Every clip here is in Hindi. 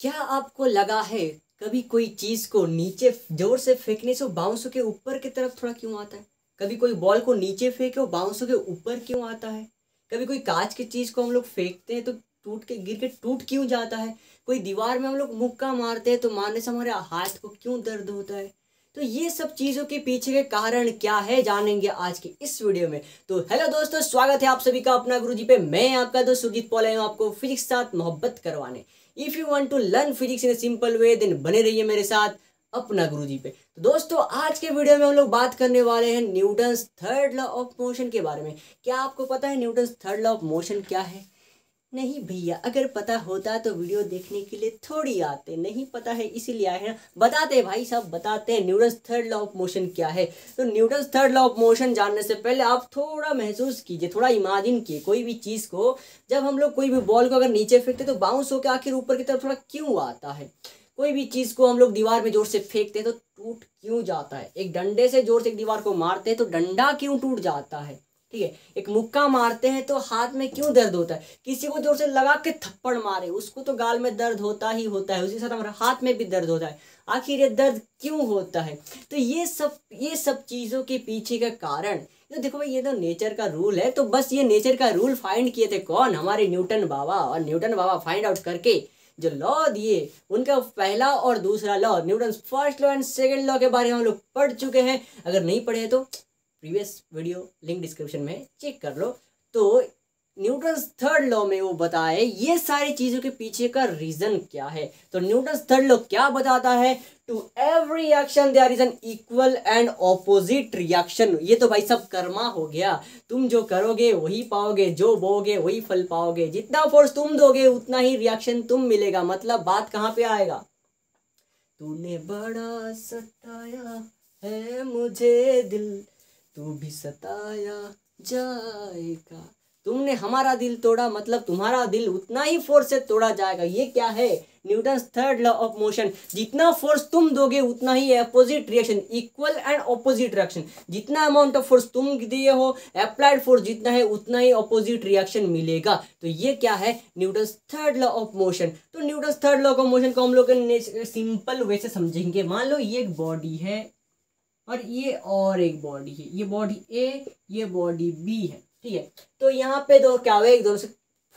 क्या आपको लगा है कभी कोई चीज को नीचे जोर से फेंकने से वो बाउंस के ऊपर की तरफ थोड़ा क्यों आता है? कभी कोई बॉल को नीचे फेंके वो बाउंस के ऊपर क्यों आता है? कभी कोई कांच की चीज को हम लोग फेंकते हैं तो टूट के गिर के टूट क्यों जाता है? कोई दीवार में हम लोग मुक्का मारते हैं तो मारने से हमारे हाथ को क्यों दर्द होता है? तो ये सब चीजों के पीछे के कारण क्या है जानेंगे आज की इस वीडियो में। तो हेलो दोस्तों, स्वागत है आप सभी का अपना गुरुजी पे। मैं आपका दोस्त सुरजीत पॉल हूँ, आपको फिजिक्स साथ मोहब्बत करवाने। If you want to learn physics in a simple way then बने रहिए मेरे साथ अपना गुरुजी पे। तो दोस्तों आज के वीडियो में हम लोग बात करने वाले हैं Newton's third law of motion के बारे में। क्या आपको पता है Newton's third law of motion क्या है? नहीं भैया, अगर पता होता तो वीडियो देखने के लिए थोड़ी आते, नहीं पता है इसीलिए आए हैं। बताते हैं भाई साहब, बताते हैं Newton's third law of motion क्या है। तो Newton's third law of motion जानने से पहले आप थोड़ा महसूस कीजिए, थोड़ा इमेजिन कीजिए कोई भी चीज़ को। जब हम लोग कोई भी बॉल को अगर नीचे फेंकते तो बाउंस होकर आखिर ऊपर की तरफ थोड़ा क्यों आता है? कोई भी चीज़ को हम लोग दीवार में जोर से फेंकते हैं तो टूट क्यों जाता है? एक डंडे से जोर से एक दीवार को मारते हैं तो डंडा क्यों टूट जाता है? ठीक है, एक मुक्का मारते हैं तो हाथ में क्यों दर्द होता है? किसी को जोर से लगा के थप्पड़ मारे उसको तो गाल में दर्द होता ही होता है, उसी साथ हमारे हाथ में भी दर्द होता है। आखिर ये दर्द क्यों होता है? तो ये सब चीज़ों के पीछे का कारण तो देखो भाई, ये तो नेचर का रूल है। तो बस ये नेचर का रूल फाइंड किए थे कौन? हमारे न्यूटन बाबा। और न्यूटन बाबा फाइंड आउट करके जो लॉ दिए उनका पहला और दूसरा law, Newton first law and second law के बारे में हम लोग पढ़ चुके हैं। अगर नहीं पढ़े तो प्रीवियस वीडियो लिंक डिस्क्रिप्शन में चेक कर लो। तो न्यूटन्स थर्ड लॉ में वो बताए ये सारी चीजों के पीछे का रीजन क्या है। तो न्यूटन्स थर्ड लॉ क्या बताता है? To every action there is an equal and opposite reaction. ये तो भाई सब कर्मा हो गया, तुम जो करोगे वही पाओगे, जो बोगे वही फल पाओगे। जितना फोर्स तुम दोगे उतना ही रिएक्शन तुम मिलेगा। मतलब बात कहाँ पे आएगा? तूने बड़ा सताया है मुझे दिल, तू भी सताया जाएगा। तुमने हमारा दिल तोड़ा, मतलब तुम्हारा दिल उतना ही फोर्स से तोड़ा जाएगा। ये क्या है? Newton's third law of motion. जितना फोर्स तुम दोगे उतना ही opposite reaction, equal and opposite reaction. जितना अमाउंट ऑफ फोर्स तुम दिए हो, अप्लाइड फोर्स जितना है उतना ही ऑपोजिट रिएक्शन मिलेगा। तो ये क्या है? Newton's third law of motion. तो Newton's third law of motion को हम लोग सिंपल वे से समझेंगे। मान लो ये एक बॉडी है और ये और एक बॉडी है, ये बॉडी ए, ये बॉडी बी है, ठीक है। तो यहाँ पे दो क्या हुआ, एक दोनों से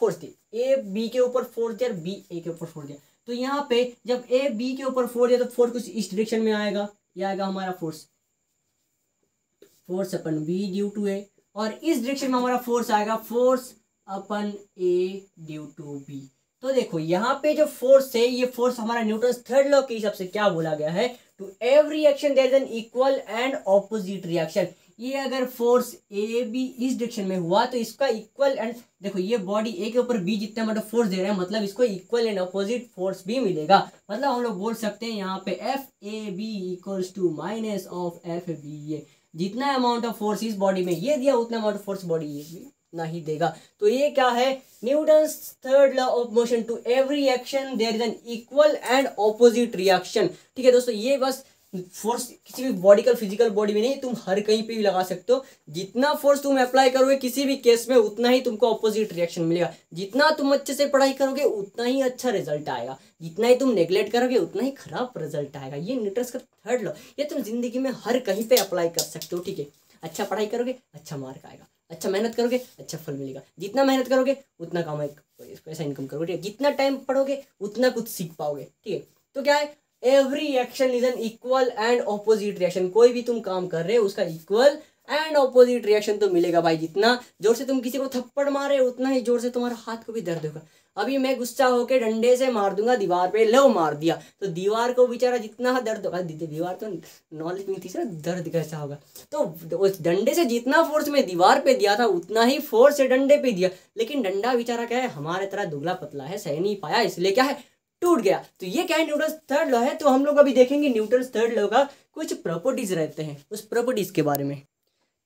फोर्स दी, ए बी के ऊपर फोर्स दिया और बी ए के ऊपर फोर्स दिया। तो यहाँ पे जब ए बी के ऊपर फोर्स दिया तो फोर्स कुछ इस डायरेक्शन में आएगा, ये आएगा हमारा force upon B due to A, और इस डायरेक्शन में हमारा फोर्स आएगा force upon A due to B. तो देखो यहाँ पे जो फोर्स है, ये फोर्स हमारा न्यूटन्स थर्ड लॉ के हिसाब से क्या बोला गया है? To every action there is an equal and opposite reaction. ये अगर फोर्स ए बी इस डायरेक्शन में हुआ तो इसका इक्वल एंड, देखो ये बॉडी ए के ऊपर बी जितना मतलब फोर्स दे रहा है, मतलब इसको इक्वल एंड ऑपोजिट फोर्स भी मिलेगा। मतलब हम लोग बोल सकते हैं यहाँ पे F A B equals to minus of F B A. जितना अमाउंट ऑफ फोर्स इस बॉडी में ये दिया उतना अमाउंट ऑफ फोर्स बॉडी ये भी नहीं देगा। तो ये क्या है? Newton's third law of motion. To every action there is an equal and opposite reaction. ठीक है दोस्तों, ये बस फोर्स किसी भी बॉडी का, फिजिकल बॉडी में नहीं, तुम हर कहीं पे भी लगा सकते हो। जितना फोर्स तुम अप्लाई करोगे किसी भी केस में उतना ही तुमको ऑपोजिट रिएक्शन मिलेगा। जितना तुम अच्छे से पढ़ाई करोगे उतना ही अच्छा रिजल्ट आएगा, जितना ही तुम नेग्लेक्ट करोगे उतना ही खराब रिजल्ट आएगा। ये न्यूटन्स का थर्ड लॉ, ये तुम जिंदगी में हर कहीं पे अप्लाई कर सकते हो। ठीक है, अच्छा पढ़ाई करोगे अच्छा मार्क आएगा, अच्छा मेहनत करोगे अच्छा फल मिलेगा। जितना मेहनत करोगे उतना कमाई, पैसा इनकम करोगे, ठीक है। जितना टाइम पढ़ोगे उतना कुछ सीख पाओगे, ठीक है। तो क्या है? Every action is an equal and opposite reaction. कोई भी तुम काम कर रहे हो उसका इक्वल एंड ऑपोजिट रिएक्शन तो मिलेगा भाई। जितना जोर से तुम किसी को थप्पड़ मारे उतना ही जोर से तुम्हारा हाथ को भी दर्द होगा। अभी मैं गुस्सा होकर डंडे से मार दूंगा दीवार पे, लो मार दिया तो दीवार को बेचारा जितना दर्द होगा, दीवार तो नॉलेज नहीं थी सर दर्द कैसा होगा। तो उस डंडे से जितना फोर्स में दीवार पे दिया था उतना ही फोर्स से डंडे पे दिया, लेकिन डंडा बेचारा क्या है, हमारे तरह दुबला पतला है, सह नहीं पाया, इसलिए क्या है, टूट गया। तो ये क्या है? न्यूटन्स थर्ड लॉ है। तो हम लोग अभी देखेंगे न्यूटन्स थर्ड लॉ का कुछ प्रॉपर्टीज रहते हैं, उस प्रॉपर्टीज के बारे में।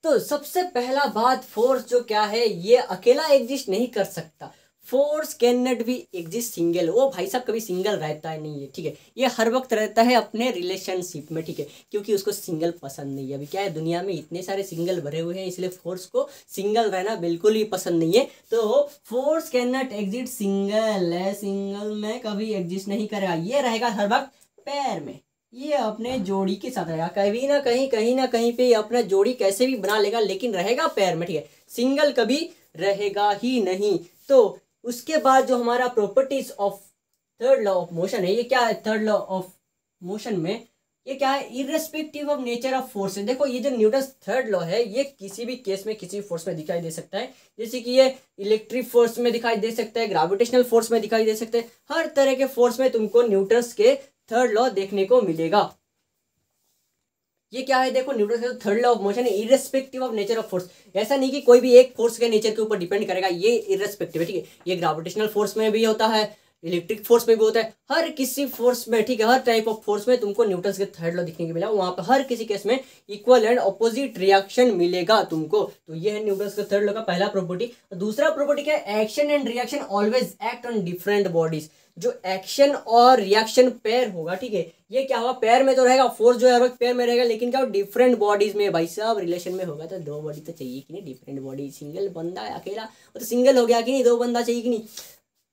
तो सबसे पहला बात, फोर्स जो क्या है ये अकेला एग्जिस्ट नहीं कर सकता। Force can not be exist single. वो भाई साहब कभी सिंगल रहता है नहीं है, ठीक है। ये हर वक्त रहता है अपने रिलेशनशिप में, ठीक है, क्योंकि उसको सिंगल पसंद नहीं है। अभी क्या है, दुनिया में इतने सारे सिंगल भरे हुए हैं, इसलिए फोर्स को सिंगल रहना बिल्कुल ही पसंद नहीं है। तो force can not exist single है, सिंगल में कभी एग्जिस्ट नहीं करेगा। ये रहेगा हर वक्त पैर में, ये अपने जोड़ी के साथ रहेगा। कहीं ना कहीं पे अपना जोड़ी कैसे भी बना लेगा, लेकिन रहेगा पैर में, ठीक है। सिंगल कभी रहेगा ही नहीं। तो उसके बाद जो हमारा properties of third law of motion है, ये क्या है, थर्ड लॉ ऑफ मोशन में ये क्या है, irrespective of nature of force है। देखो ये जो न्यूटन थर्ड लॉ है, ये किसी भी केस में किसी फोर्स में दिखाई दे सकता है। जैसे कि ये इलेक्ट्रिक फोर्स में दिखाई दे सकता है, ग्रेविटेशनल फोर्स में दिखाई दे सकते हैं, हर तरह के फोर्स में तुमको न्यूटन के थर्ड लॉ देखने को मिलेगा। ये क्या है, देखो न्यूटन का थर्ड लॉ ऑफ मोशन है, irrespective of nature of force. ऐसा नहीं कि कोई भी एक फोर्स के नेचर के ऊपर डिपेंड करेगा, ये इररेस्पेक्टिव है, ठीक है। ये ग्रेविटेशनल फोर्स में भी होता है, इलेक्ट्रिक फोर्स में भी होता है, हर किसी फोर्स में, ठीक है, हर टाइप ऑफ फोर्स में तुमको न्यूटन के थर्ड लॉ दिखने को मिला। वहां पर हर किसी केस में इक्वल एंड ऑपोजिट रिएक्शन मिलेगा तुमको। तो ये है न्यूटन के थर्ड लॉ का पहला प्रॉपर्टी। दूसरा प्रॉपर्टी क्या है, action and reaction always act on different bodies. जो एक्शन और रिएक्शन पैर होगा, ठीक है, ये क्या होगा, पैर में तो रहेगा, फोर्स जो है हर वक्त पैर में रहेगा, लेकिन क्या डिफरेंट बॉडीज में। भाई साहब रिलेशन में होगा तो दो बॉडी तो चाहिए कि नहीं, डिफरेंट बॉडी। सिंगल बंदा अकेला वो तो सिंगल हो गया कि नहीं, दो बंदा चाहिए कि नहीं,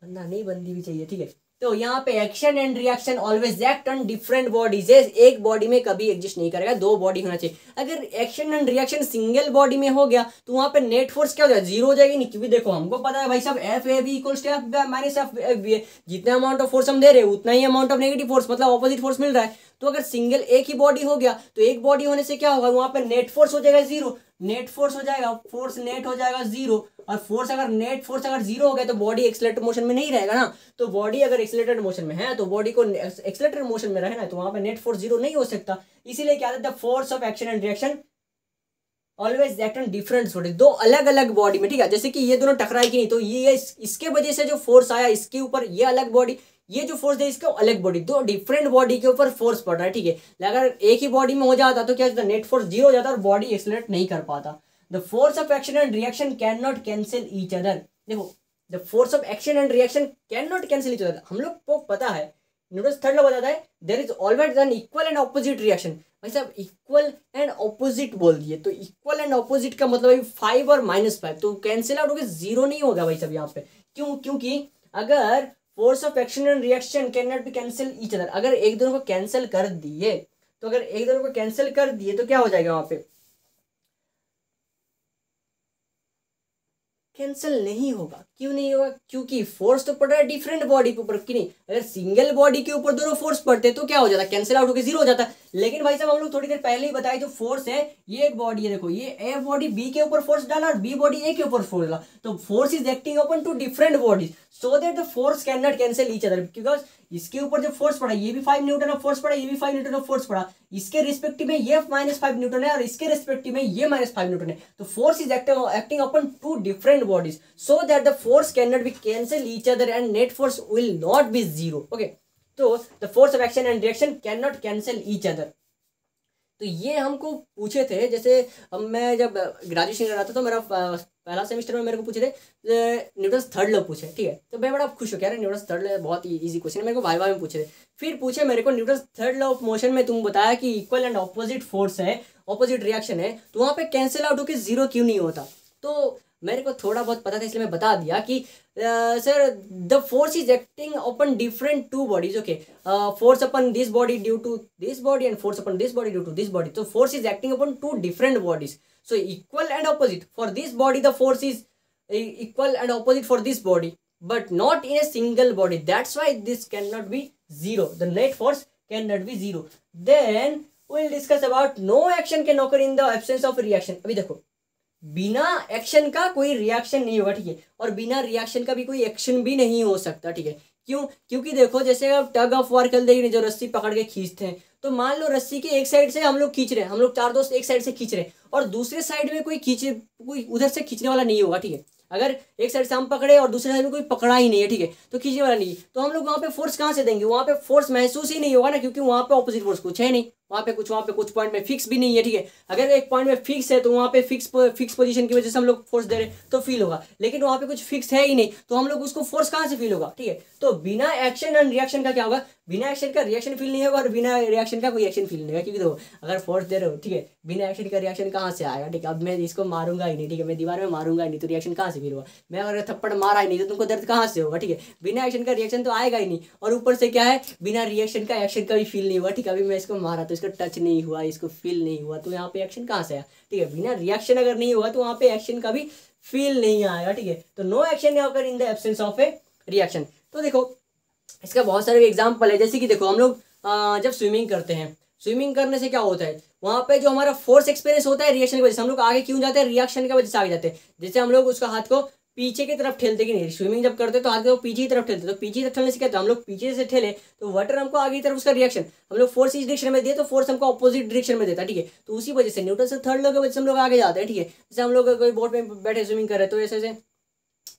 बंदा नहीं बंदी भी चाहिए, ठीक है। तो यहाँ पे action and reaction always act on different bodies. एक बॉडी में कभी एग्जिस्ट नहीं करेगा, दो बॉडी होना चाहिए। अगर action and reaction single body में हो गया तो वहां पे नेट फोर्स क्या हो जाएगा, जीरो हो जाएगी नहीं, क्योंकि देखो हमको पता है भाई साहब F A B equals to F minus F B है। जितना अमाउंट ऑफ फोर्स हम दे रहे हैं उतना ही अमाउंट ऑफ नेगेटिव फोर्स, मतलब ऑपोजिट फोर्स मिल रहा है। तो अगर सिंगल एक ही बॉडी हो गया तो एक बॉडी होने से क्या होगा, वहां पर नेट फोर्स हो जाएगा जीरो, नेट फोर्स हो जाएगा, फोर्स नेट हो जाएगा जीरो। और फोर्स अगर नेट फोर्स अगर जीरो हो गया तो बॉडी एक्सेलरेटेड मोशन में नहीं रहेगा ना। तो बॉडी अगर एक्सेलरेटेड मोशन में है तो बॉडी को एक्सेलरेटेड मोशन में रहना है, तो वहां पर नेट फोर्स जीरो नहीं हो सकता। इसीलिए क्या था, the force of action and reaction always act on different body, दो अलग अलग बॉडी में, ठीक है। जैसे कि ये दोनों टकराए कि नहीं, तो ये इसके वजह से जो फोर्स आया इसके ऊपर, ये अलग बॉडी, ये जो फोर्स है इसका अलग बॉडी, दो डिफरेंट बॉडी के ऊपर फोर्स पड़ रहा है, ठीक है। अगर एक ही बॉडी में हो जाता तो क्या होता, नेट फोर्स जीरो हो जाता और बॉडी एक्सेलरेट नहीं कर पाता। The force of action and reaction can not cancel each other. देखो the force of action and reaction can not cancel each other, हम लोग को पता है, न्यूटन थर्ड लॉ बताता है there is always an equal and opposite reaction. भाई साहब इक्वल एंड ऑपोजिट बोल दिए, तो इक्वल एंड ऑपोजिट का मतलब 5 और -5, तो कैंसिल आउट हो गया, जीरो नहीं होगा भाई साहब यहाँ पे। क्यों, क्योंकि अगर force of action and reaction can not be cancel each other, अगर एक दोनों को कैंसिल कर दिए, तो अगर एक दोनों को कैंसिल कर दिए तो क्या हो जाएगा, वहां पे कैंसिल नहीं होगा। क्यों नहीं होगा, क्योंकि फोर्स तो पड़ रहा है डिफरेंट बॉडी के ऊपर कि नहीं। अगर सिंगल बॉडी के ऊपर दोनों फोर्स पड़ते तो क्या हो जाता, कैंसिल आउट होकर जीरो हो जाता। लेकिन भाई साहब हम लोग थोड़ी देर पहले ही बताए, जो फोर्स है ये एक बॉडी है, देखो ये ए बॉडी बी के ऊपर फोर्स डाला और बी बॉडी ए के ऊपर फोर्स डाला, तो force is acting upon two different bodies so that the force can not cancel each other. Because इसके ऊपर जो फोर्स पड़ा, ये भी 5 न्यूटन ऑफ फोर्स पड़ा, ये भी 5 न्यूटन ऑफ फोर्स पड़ा, इसके रिस्पेक्टिव में ये -5 न्यूटन है और इसके रिस्पेक्टिव में ये -5 न्यूटन है। तो force is acting upon two different bodies so that the force can not be cancel each other and net force will not be zero. Okay, तो the force of action and reaction cannot cancel each other. तो ये हमको पूछे थे, जैसे अब मैं जब ग्रेजुएशन कर रहा था तो मेरा पहला सेमेस्टर में मेरे को पूछे थे न्यूटन थर्ड लॉ पूछे, ठीक है। तो मैं बड़ा खुश हो गया, न्यूटन थर्ड लॉ बहुत इजी क्वेश्चन है, मेरे को वाइवा में पूछे थे। फिर पूछे मेरे को Newton third law of motion में तुम बताया कि इक्वल एंड ऑपोजिट फोर्स है, ऑपोजिट रिएक्शन है, तो वहाँ पे कैंसिल आउट होकर जीरो क्यों नहीं होता। तो मेरे को थोड़ा बहुत पता था इसलिए मैं बता दिया कि sir the force is acting upon different two bodies. Okay, force upon this body due to this body and force upon this body due to this body. तो force is acting upon two different bodies, so equal and opposite for this body, the force is equal and opposite for this body but not in a single body. That's why this cannot be zero. The net force cannot be zero. Then we'll discuss about no action can occur in the absence of reaction. अभी देखो बिना एक्शन का कोई रिएक्शन नहीं होगा, ठीक है, और बिना रिएक्शन का भी कोई एक्शन भी नहीं हो सकता, ठीक है। क्यों, क्योंकि देखो जैसे आप टग ऑफ वार खेलते हैं जो रस्सी पकड़ के खींचते हैं, तो मान लो रस्सी के एक साइड से हम लोग खींच रहे हैं, हम लोग 4 दोस्त एक साइड से खींच रहे हैं और दूसरे साइड में कोई उधर से खींचने वाला नहीं होगा, ठीक है। अगर एक साइड से हम पकड़े और दूसरे साइड में कोई पकड़ा ही नहीं है, ठीक है, तो खींचने वाला नहीं, तो हम लोग वहाँ पे फोर्स कहाँ से देंगे, वहाँ पे फोर्स महसूस ही नहीं होगा ना, क्योंकि वहाँ पे ऑपोजिट फोर्स कुछ है नहीं, वहाँ पे कुछ पॉइंट में फिक्स भी नहीं है, ठीक है। अगर एक पॉइंट में फिक्स है तो वहाँ पे फिक्स पोजीशन की वजह से हम लोग फोर्स दे रहे हैं तो फील होगा, लेकिन वहाँ पे कुछ फिक्स है ही नहीं तो हम लोग उसको फोर्स कहाँ से फील होगा, ठीक है। तो बिना एक्शन एंड रिएक्शन का क्या होगा, बिना एक्शन का रिएक्शन फील नहीं होगा और बिना रिएक्शन का कोई एक्शन फील नहीं होगा। क्योंकि देखो अगर फोर्स दे रहे हो, ठीक है, बिना एक्शन का रिएक्शन कहाँ से आएगा, ठीक है। अब मैं इसको मारूंगा ही नहीं, ठीक है, मैं दीवार में मारूंगा ही नहीं तो रिएक्शन कहाँ से फील होगा। मैं अगर थप्पड़ मारा ही नहीं तो तुमको दर्द कहाँ से होगा, ठीक है। बिना एक्शन का रिएक्शन तो आएगा ही नहीं, और ऊपर से क्या है, बिना रिएक्शन का एक्शन का भी फील नहीं हुआ, ठीक है। अभी मैं इसको मारा तो इसको टच नहीं हुआ, इसको फील नहीं हुआ, तो यहाँ पे एक्शन कहाँ से आया, ठीक है। बिना रिएक्शन अगर नहीं हुआ तो वहाँ पे एक्शन का भी फील नहीं आएगा, ठीक है। तो नो एक्शन अगर in the absence of A reaction. तो देखो इसका बहुत सारे एग्जाम्पल है, जैसे कि देखो हम लोग जब स्विमिंग करते हैं, स्विमिंग करने से क्या होता है, वहाँ पे जो हमारा फोर्स एक्सपीरियंस होता है रिएक्शन की वजह से हम लोग आगे क्यों जाते हैं, रिएक्शन की वजह से आगे जाते हैं। जैसे हम लोग उसका हाथ को पीछे की तरफ ठेलते कि नहीं, स्विमिंग जब करते तो हाथ को पीछे की तरफ ठेलते, तो पीछे की तरफ ठेलने से क्या होता है, हम लोग पीछे से ठेले तो वाटर हमको आगे की तरफ उसका रिएक्शन, हम लोग फोर्स इस डायरेक्शन में दिए तो फोर्स हमको ऑपोजिट डायरेक्शन में देता है, ठीक है। तो उसी वजह से न्यूटन से थर्ड लॉ की वजह से हम लोग आगे जाते हैं, ठीक है। जैसे हम लोग कोई बोट में बैठे स्विमिंग कर रहे हैं तो ऐसे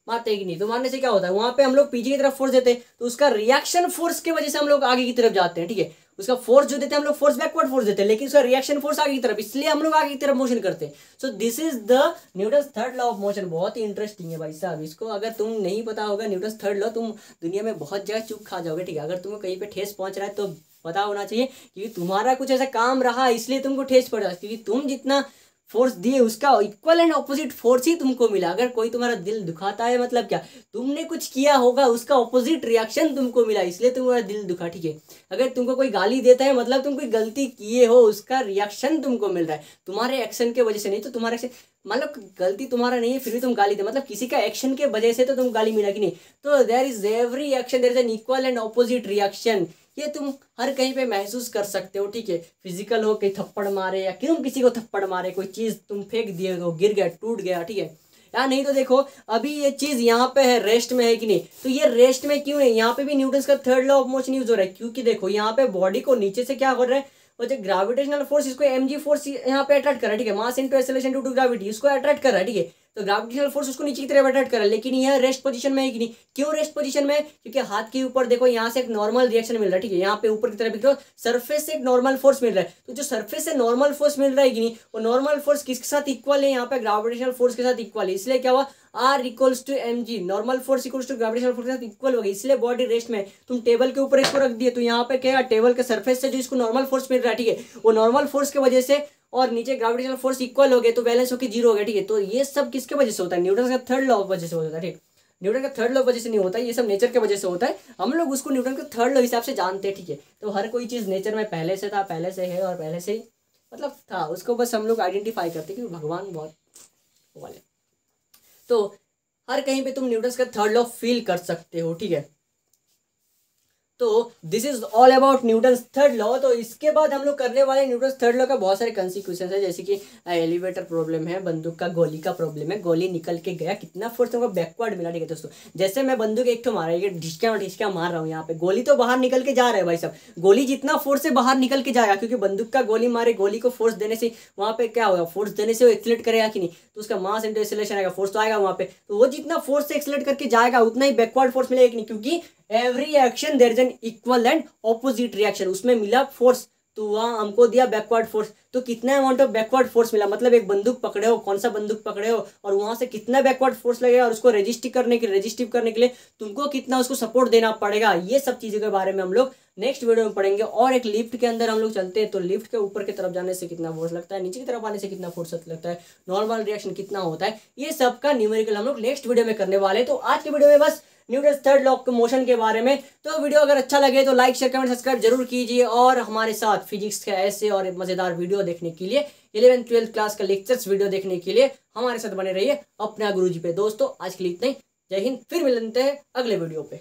मारते कि नहीं, तो मारने से क्या होता है, वहां पे हम लोग पीछे की तरफ फोर्स देते हैं तो उसका रिएक्शन फोर्स की वजह से हम लोग आगे की तरफ जाते हैं, ठीक है। उसका फोर्स जो देते हैं हम लोग फोर्स बैकवर्ड फोर्स देते हैं, लेकिन उसका रिएक्शन फोर्स आगे की तरफ, इसलिए हम लोग आगे की तरफ मोशन करते हैं। So this is the Newton third law of motion. बहुत ही इंटरेस्टिंग है भाई साहब, इसको अगर तुम नहीं पता होगा न्यूटन थर्ड लॉ, तुम दुनिया में बहुत जगह चूक खा जाओगे, ठीक है। अगर तुम्हें कहीं पे ठेस पहुंच रहा है तो पता होना चाहिए क्योंकि तुम्हारा कुछ ऐसा काम रहा इसलिए तुमको ठेस पड़ रहा है, क्योंकि तुम जितना फोर्स दिए उसका इक्वल एंड ऑपोजिट फोर्स ही तुमको मिला। अगर कोई तुम्हारा दिल दुखाता है मतलब क्या, तुमने कुछ किया होगा उसका ऑपोजिट रिएक्शन तुमको मिला इसलिए तुम्हारा दिल दुखा, ठीक है। अगर तुमको कोई गाली देता है मतलब तुम कोई गलती किए हो, उसका रिएक्शन तुमको मिल रहा है तुम्हारे एक्शन के वजह से, नहीं तो तुम्हारे एक्शन मतलब गलती तुम्हारा नहीं है फिर भी तुम गाली दे, मतलब किसी का एक्शन के वजह से तो तुम गाली मिला कि नहीं। तो there is every action there is an equal and opposite reaction, ये तुम हर कहीं पे महसूस कर सकते हो, ठीक है। फिजिकल हो, कहीं थप्पड़ मारे या क्यों किसी को थप्पड़ मारे, कोई चीज तुम फेंक दिए तो गिर गया टूट गया, ठीक है। या नहीं तो देखो अभी ये चीज यहाँ पे है रेस्ट में है कि नहीं, तो ये रेस्ट में क्यों है, यहाँ पे भी न्यूटन का third law of motion use हो रहा है, क्योंकि देखो यहाँ पे बॉडी को नीचे से क्या हो रहा है, और जो ग्रेविटेशनल फोर्स इसको mg फोर्स यहाँ पे अट्रैक्ट कर रहा है, ठीक है। Mass into acceleration to gravity इसको अट्रैक्ट कर रहा है, ठीक है। तो ग्रेविटेशनल फोर्स उसको नीचे की तरफ अट्रैक्ट कर रहा है, लेकिन यह रेस्ट पोजीशन में है कि नहीं, क्यों रेस्ट पोजीशन में, क्योंकि हाथ के ऊपर देखो यहाँ से एक नॉर्मल रिएक्शन मिल रहा है, ठीक है। यहाँ पे ऊपर की तरफ देखो सरफेस से एक नॉर्मल फोर्स मिल रहा है, तो जो सरफेस से नॉर्मल फोर्स मिल रहा है कि नहीं, वो नॉर्मल फोर्स किसके साथ इक्वल है, यहाँ पे ग्रेविटेशनल फोर्स के साथ इक्वल है। इसलिए क्या हुआ, R equals to mg, normal force equals to gravitational force के साथ इक्वल हो गई, इसलिए बॉडी रेस्ट में। तुम टेबल के ऊपर इसको रख दिए तो यहाँ पे क्या, टेबल के सरफेस से जो इसको नॉर्मल फोर्स मिल रहा है, ठीक है, वो नॉर्मल फोर्स की वजह से और नीचे ग्रेविटेशनल फोर्स इक्वल हो गए तो बैलेंस होकर जीरो हो गया, ठीक है। तो ये सब किसके वजह से होता है, न्यूटन का थर्ड लॉ की वजह से होता है, ठीक। न्यूटन का थर्ड लॉ वजह से नहीं होता है, ये सब नेचर के वजह से होता है, हम लोग उसको न्यूटन का थर्ड लॉ हिसाब से जानते हैं, ठीक है। तो हर कोई चीज़ नेचर में पहले से था, पहले से है और पहले से ही मतलब था, उसको बस हम लोग आइडेंटिफाई करते हैं क्योंकि भगवान बहुत वाले। तो हर कहीं पे तुम न्यूटन का थर्ड लॉ फील कर सकते हो, ठीक है। तो this is all about Newton third law. तो इसके बाद हम लोग करने वाले न्यूटन थर्ड लॉ का बहुत सारे कंसिक्वेंसेस है, जैसे कि एलिवेटर प्रॉब्लम है, बंदूक का गोली का प्रॉब्लम है, गोली निकल के गया कितना फोर्स हमको बैकवर्ड मिला, ठीक है दोस्तों। जैसे मैं बंदूक एक तो मारा, ये ढिसका मार रहा हूँ, यहाँ पे गोली तो बाहर निकल के जा रहा है भाई साहब, गोली जितना फोर्स से बाहर निकल के जाएगा, क्योंकि बंदूक का गोली मारे, गोली को फोर्स देने से वहाँ पे क्या होगा, फोर्स देने से वो एक्सलेट करेगा कि नहीं, तो उसका मास इंटू एक्सेलरेशन आएगा, फोर्स तो आएगा वहाँ पे, तो वो जितना फोर्स से एक्सलेट करके जाएगा उतना ही बैकवर्ड फोर्स मिलेगा कि नहीं, क्योंकि every action there is an equal and opposite reaction, उसमें मिला फोर्स तो वहाँ हमको दिया बैकवर्ड फोर्स, तो कितना अमाउंट ऑफ बैकवर्ड फोर्स मिला, मतलब एक बंदूक पकड़े हो, कौन सा बंदूक पकड़े हो और वहां से कितना बैकवर्ड फोर्स लगेगा और उसको रेजिस्टिव करने के लिए तुमको कितना उसको सपोर्ट देना पड़ेगा, ये सब चीजों के बारे में हम लोग नेक्स्ट वीडियो में पढ़ेंगे। और एक लिफ्ट के अंदर हम लोग चलते हैं तो लिफ्ट के ऊपर की तरफ जाने से कितना फोर्स लगता है, नीचे की तरफ आने से कितना फोर्स लगता है, नॉर्मल रिएक्शन कितना होता है, ये सब का न्यूमेरिकल हम लोग नेक्स्ट वीडियो में करने वाले हैं। तो आज के वीडियो में बस न्यूटन थर्ड लॉ के मोशन के बारे में। तो वीडियो अगर अच्छा लगे तो लाइक शेयर कमेंट सब्सक्राइब जरूर कीजिए, और हमारे साथ फिजिक्स के ऐसे और मजेदार वीडियो देखने के लिए 11th 12th क्लास का लेक्चर्स वीडियो देखने के लिए हमारे साथ बने रहिए अपना गुरुजी पे। दोस्तों आज के लिए इतना ही, जय हिंद, फिर मिलते हैं अगले वीडियो पे।